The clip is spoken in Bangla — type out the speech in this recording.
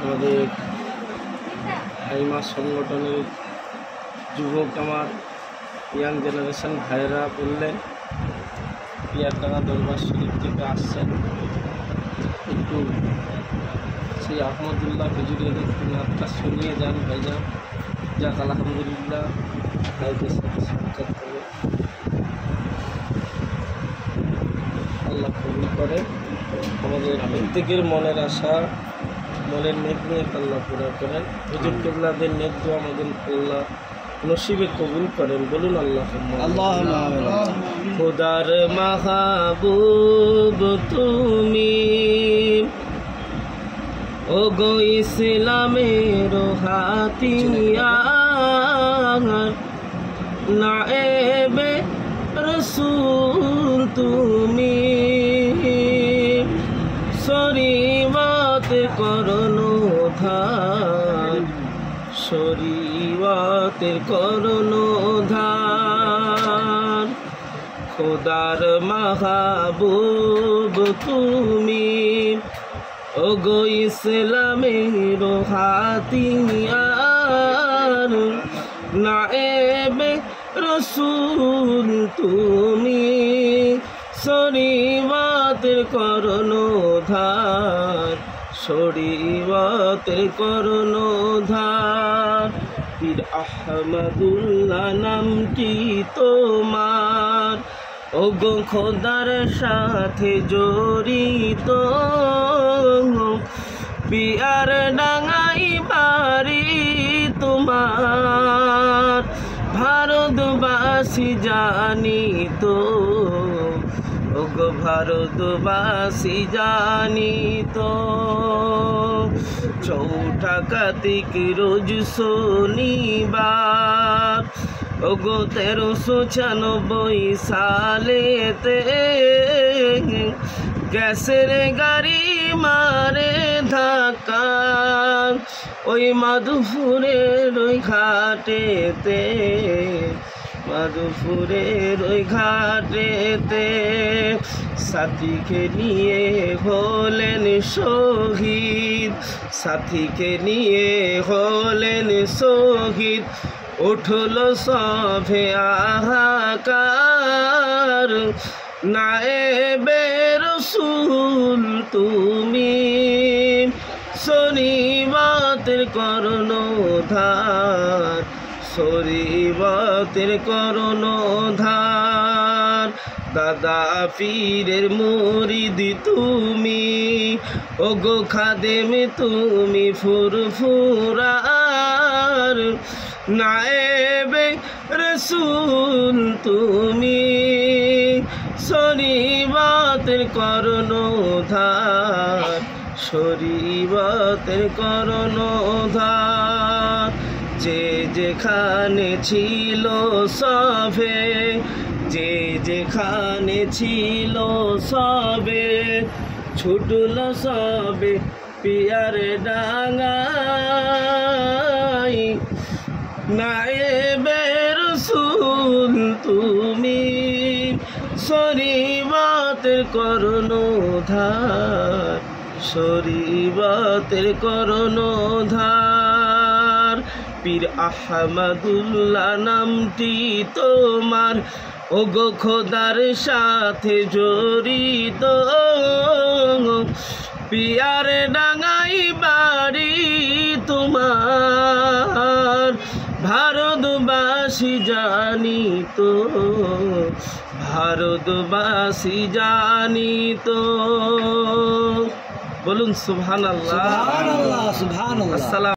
আমাদের হাইমা সংগঠনের যুবক আমার ইয়াং জেনারেশন ভাইয়েরা বললেন পিয়ারডাঙ্গা দরবার শরীফ থেকে আসছেন, একটু সেই আহমদুল্লাহ হুজুরের একটু নামটা শুনিয়ে যান ভাইজান। যাক আলহামদুলিল্লাহ ভাইদের সাথে সাক্ষাৎ করে আল্লাহ কবুল করে। আমাদের প্রত্যেকের মনের আশা মনের নেক নিয়ে আল্লাহ পুরা করেন। হুজুর কেবলাদের নেক দোয়া আমাদের আল্লাহ নসিবে কবুল করেন। বলুন আল্লাহ। খোদার মাহবুব তুমি, ও গো ইসলামের হাতিয়ার, নায়েবে রাসূল তুমি, শরীয়ত কর্ণধার, শরীয়তের কর্ণধার। খোদার মাহবুব তুমি, ও গো ইসলামের হাতিয়ার, নায়েবে রাসূল তুমি, শরীয়তের কর্ণধার, শরীয়তের কর্ণধার। পীর আহমদুল্লাহ নামটি তোমার, ও গো খোদার সাথে জড়িত, পিয়ারডাঙ্গাই বাড়ি তোমার, ভারতবাসী জানিত, ও গো ভারতবাসী জানিত। চৌঠা কার্তিক রোজ শনিবার, ও গো 1396 সালেতে, গ্যাসের গাড়ি মারে ধাক্কা ওই মাধুপুরের ওই ঘাটেতে, মাধুপুরের ওই ঘাটেতে। সাথীকে নিয়ে হলেন শহীদ, সাথীকে নিয়ে হলেন শহীদ। উঠল সভে হাহাকার, নায়েবে রাসূল তুমি, শরীয়তের কর্ণধার, শরীয়তের কর্ণধার। দাদা পীরের মুরিদ তুমি, ও গো খাদেম তুমি ফুরফুরার, নায়েবে রাসূল তুমি, শরীয়তের কর্ণধার, শরীয়তের কর্ণধার। যে যেখানে ছিল সবে, যে যেখানে ছিল সবে, ছুটল সবে পিয়ারডাঙ্গায়, নায়েবে রাসূল তুমি, শরীয়তের কর্ণধার, শরীয়তের কর্ণধার। পীর আহমদুল্লাহ নামটি তোমার, ও গো খোদার সাথে জড়িত, পিয়ারডাঙ্গাই বাড়ি তোমার, ভারতবাসী জানিত, ভারতবাসী জানিত। বলুন সুবহানাল্লাহ। সুবহানাল্লাহ। আসসালাম।